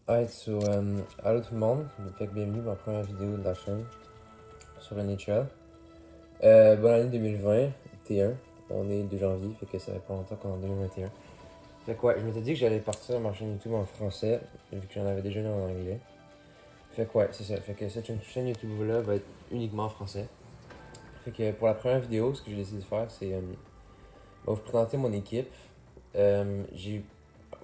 Alright, allô tout le monde, fait que bienvenue à ma première vidéo de la chaîne sur NHL. Bonne année 2020, T1, on est 2 janvier, fait que ça fait pas longtemps qu'on est en 2021. Fait que ouais, je m'étais dit que j'allais partir ma chaîne YouTube en français, vu que j'en avais déjà une en anglais. Fait que ouais, c'est ça, fait que cette chaîne YouTube là va être uniquement en français. Fait que pour la première vidéo, ce que j'ai décidé de faire, c'est vous présenter mon équipe. J'ai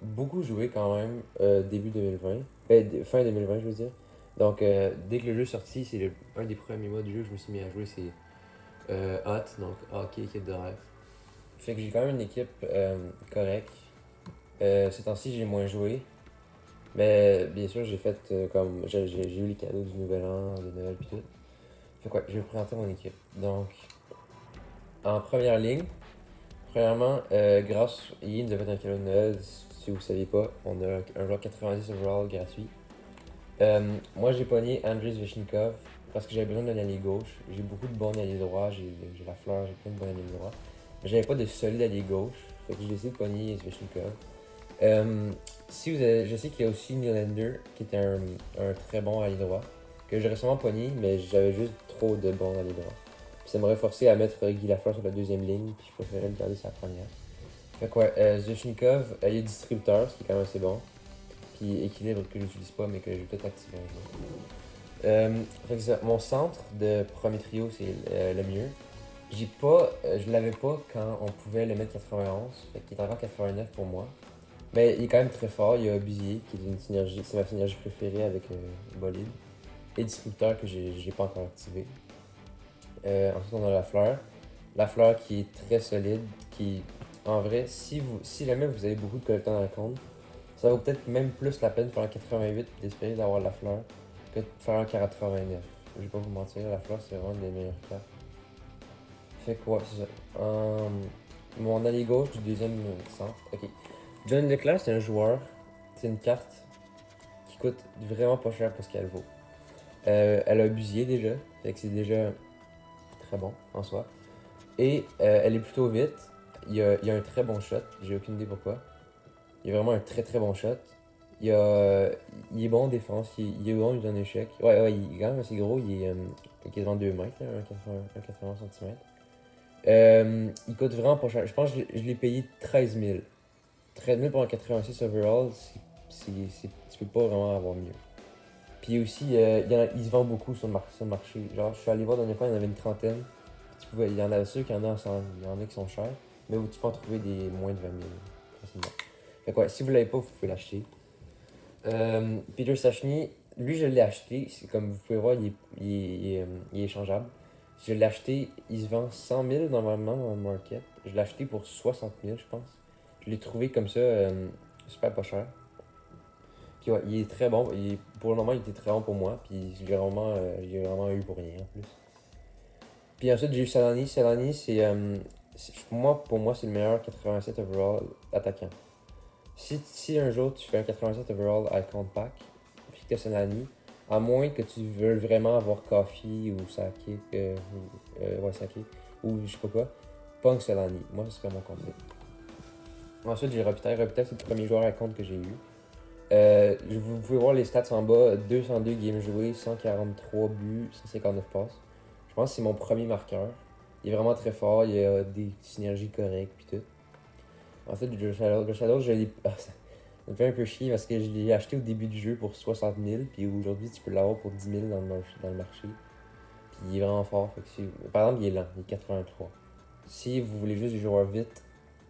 beaucoup joué quand même début 2020, fin 2020 je veux dire. Donc dès que le jeu est sorti, c'est un des premiers mois du jeu que je me suis mis à jouer, c'est Hot, donc hockey, équipe de rêve. Fait que j'ai quand même une équipe correcte. Ces temps-ci j'ai moins joué, mais bien sûr j'ai fait comme j'ai eu les cadeaux du nouvel an, de Noël puis tout. Fait quoi, je vais vous présenter mon équipe. Donc en première ligne, premièrement, grâce Ian nous a fait un cadeau de Noël, si vous ne saviez pas, on a un joueur 90 overall gratuit. Moi, j'ai pogné Andrei Svechnikov parce que j'avais besoin d'un allié gauche. J'ai beaucoup de bons alliés droits, j'ai la fleur, j'ai plein de bons alliés droits. Mais j'avais pas de solide allié gauche, fait que j'ai décidé de pogner Svechnikov. Euh, si vous avez, je sais qu'il y a aussi Nylander qui était un très bon allié droit, que j'ai récemment pogné, mais j'avais juste trop de bons alliés droits. Puis ça m'aurait forcé à mettre Guy Lafleur sur la deuxième ligne, puis je préférais le garder sur la première. Fait que ouais, Zvechnikov, il est distributeur, ce qui est quand même assez bon. Puis équilibre que j'utilise pas, mais que je vais peut-être activer un jour. Fait que ça, mon centre de premier trio, c'est le mieux. Je l'avais pas quand on pouvait le mettre 91, fait qu'il est encore 89 pour moi. Mais il est quand même très fort. Il y a Busier, qui est une synergie, c'est ma synergie préférée avec Bolide. Et Disrupteur que j'ai pas encore activé. Ensuite, on a la fleur. La fleur qui est très solide, qui, en vrai, si jamais vous avez beaucoup de collecteurs dans le compte, ça vaut peut-être même plus la peine de faire un 88 et d'espérer d'avoir la fleur que de faire un 89. Je vais pas vous mentir, la fleur c'est vraiment une des meilleures cartes. Fait quoi, c'est ça. Mon allié gauche du deuxième centre. Ok. John Leclerc, c'est un joueur. C'est une carte qui coûte vraiment pas cher pour ce qu'elle vaut. Elle a abusé déjà, fait que c'est déjà très bon en soi. Et elle est plutôt vite. Il y a un très bon shot, j'ai aucune idée pourquoi. Il a vraiment un très très bon shot. Il est bon en défense, il est bon dans un échec. Ouais, il est quand même assez gros, il est quasiment 2 mètres, là, 80 cm. Il coûte vraiment pas cher. Je pense que je l'ai payé 13 000. 13 000 pour un 86 overall, tu peux pas vraiment avoir mieux. Puis aussi, il se vend beaucoup sur le marché. Genre, je suis allé voir la dernière fois, il y en avait une trentaine. Il y en a ceux qui en a, il y en a qui sont chers, mais tu peux en trouver des moins de 20 000 facilement. Fait que ouais, si vous l'avez pas, vous pouvez l'acheter. Peter Stachny, lui je l'ai acheté, c'est comme vous pouvez voir, il est échangeable. Je l'ai acheté, il se vend 100 000 normalement dans le market. Je l'ai acheté pour 60 000 je pense. Je l'ai trouvé comme ça, super pas cher. Puis ouais, il est très bon, pour le moment il était très bon pour moi, puis je l'ai vraiment eu pour rien en plus. Puis ensuite j'ai eu Salani, Salani pour moi c'est le meilleur 87 overall attaquant. Si un jour tu fais un 87 overall à Pack, puis que tu as Solani, à moins que tu veux vraiment avoir Coffee ou Sake, ouais, Sake, ou je sais pas quoi, punk Solani. Moi, ce serait mon conseil. Ensuite, j'ai Robitaille. Robitaille, c'est le premier joueur à compte que j'ai eu. Vous pouvez voir les stats en bas 202 games joués, 143 buts, 159 passes. Je pense que c'est mon premier marqueur. Il est vraiment très fort, il a des synergies correctes, puis tout. Ensuite, Josh Adler, je l'ai. Ça me fait un peu chier parce que je l'ai acheté au début du jeu pour 60 000, puis aujourd'hui tu peux l'avoir pour 10 000 dans le marché. Puis il est vraiment fort. Fait que par exemple, il est lent, il est 83. Si vous voulez juste des joueurs vite,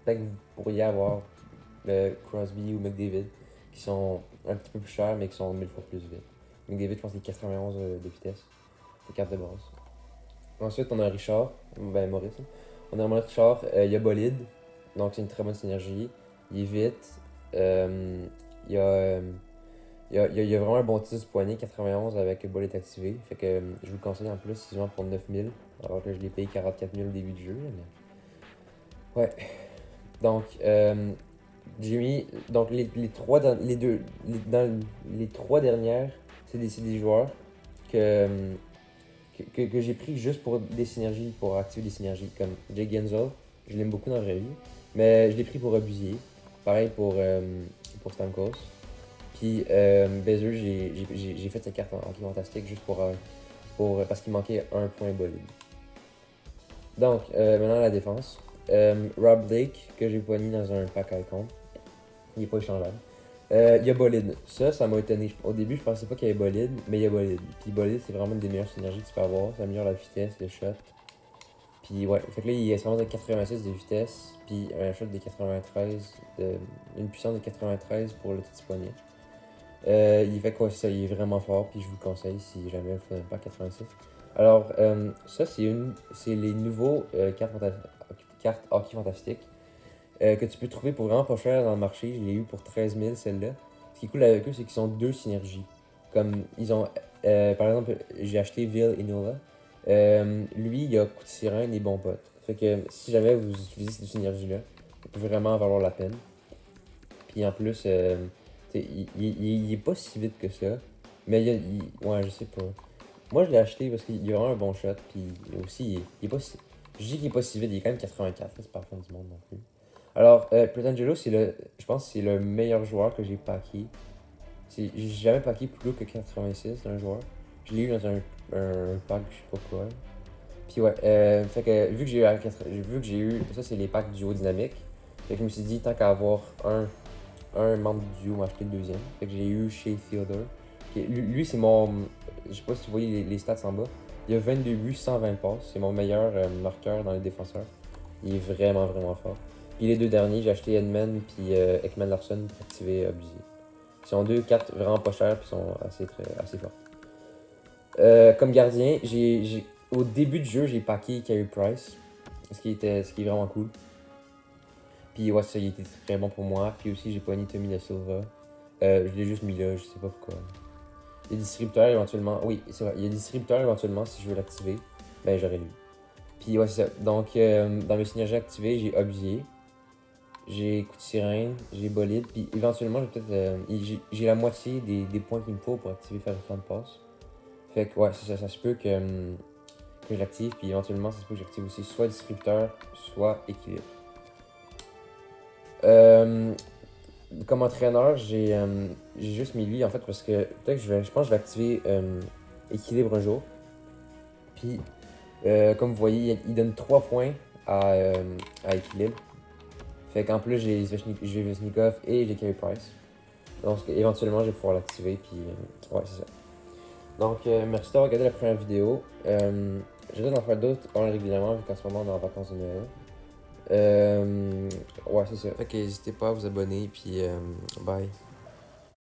peut-être que vous pourriez avoir Crosby ou McDavid, qui sont un petit peu plus chers, mais qui sont 1000 fois plus vite. McDavid, je pense qu'il est 91 de vitesse, c'est carte de base. Ensuite, on a Richard, ben Maurice. Hein. On a Richard, il y a Bolide, donc c'est une très bonne synergie. Il est vite, il y a. Il y a vraiment un bon 10 poignet 91 avec Bolide activé. Fait que je vous le conseille en plus, il se vend pour 9000. Alors que je l'ai payé 44 000 au début du jeu. Mais... Ouais. Donc, j'ai mis. Donc, les trois, dans les trois dernières, c'est des joueurs que, que j'ai pris juste pour des synergies, pour activer des synergies. Comme Jay Genzel, je l'aime beaucoup dans la vraie vie. Mais je l'ai pris pour abuser. Pareil pour Stamkos. Puis Bezer, j'ai fait cette carte en hockey fantastique juste parce qu'il manquait un point bolide. Donc, maintenant la défense. Rob Blake, que j'ai pogné dans un pack icon. Il n'est pas échangeable. Il y a Bolide. Ça m'a étonné. Au début, je pensais pas qu'il y avait Bolide, mais il y a Bolide. Puis Bolide, c'est vraiment une des meilleures synergies que tu peux avoir. Ça améliore la vitesse, le shot. Puis ouais, fait que là, il est de 86 de vitesse, puis un shot de 93, une puissance de 93 pour le petit poignet. Il fait quoi ça? Il est vraiment fort, puis je vous le conseille si jamais vous faites pas 86. Alors, ça, c'est les nouveaux cartes hockey fantastiques que tu peux trouver pour vraiment pas cher dans le marché. Je l'ai eu pour 13 000 celle-là. Ce qui est cool avec eux, c'est qu'ils sont deux synergies. Comme ils ont, par exemple, j'ai acheté Ville et Nova. Lui, il a coup de sirène et bon pote. Fait que si jamais vous utilisez cette synergie-là, ça peut vraiment valoir la peine. Puis en plus, il est pas si vite que ça. Mais ouais, je sais pas. Moi, je l'ai acheté parce qu'il a vraiment un bon shot. Puis aussi, il est pas si. Je dis qu'il est pas si vite, il est quand même 84, c'est pas la fin du monde non plus. Alors, Petrangelo, je pense que c'est le meilleur joueur que j'ai packé. J'ai jamais packé plus haut que 86 d'un joueur. Je l'ai eu dans un pack, je sais pas quoi. Puis ouais, fait que vu que j'ai eu, ça c'est les packs duo dynamique. Fait que je me suis dit, tant qu'à avoir un membre du duo, m'acheter le deuxième. Fait que j'ai eu chez Theodore. Lui c'est mon, je sais pas si vous voyez les stats en bas. Il a 22 buts, 120 passes. C'est mon meilleur marqueur dans les défenseurs. Il est vraiment, vraiment fort. Puis les deux derniers, j'ai acheté Edman puis Ekman Larsson pour activer Abusé. Ils sont deux cartes vraiment pas chères puis sont assez forts. Comme gardien, au début du jeu, j'ai packé Carey Price, ce qui est vraiment cool. Puis ouais, ça, il était très bon pour moi. Puis aussi, j'ai pogné Tommy Da Silva. Je l'ai juste mis là, je sais pas pourquoi. Il y a des distributeurs éventuellement. Oui, c'est vrai, il y a des distributeurs éventuellement si je veux l'activer. Ben, j'aurais lui. Puis ouais, c'est ça. Donc, dans mes synergies activées, j'ai Obvier, j'ai Coup de Sirène, j'ai Bolide. Puis éventuellement, j'ai la moitié des points qu'il me faut pour activer faire le temps de passe. Fait que ouais, ça se peut que je l'active, puis éventuellement, ça se peut que j'active aussi soit distributeur, soit équilibre. Comme entraîneur, j'ai juste mis lui en fait parce que peut-être que je pense que je vais activer équilibre un jour. Puis, comme vous voyez, il donne 3 points à équilibre. Fait qu'en plus, j'ai Svechnikov et j'ai Carey Price. Donc, éventuellement, je vais pouvoir l'activer, puis ouais, c'est ça. Donc, merci d'avoir regardé la première vidéo. Je vais en faire d'autres régulièrement, vu qu'en ce moment, on est en vacances de Noël. Ouais, c'est ça. Fait que n'hésitez pas à vous abonner, puis bye.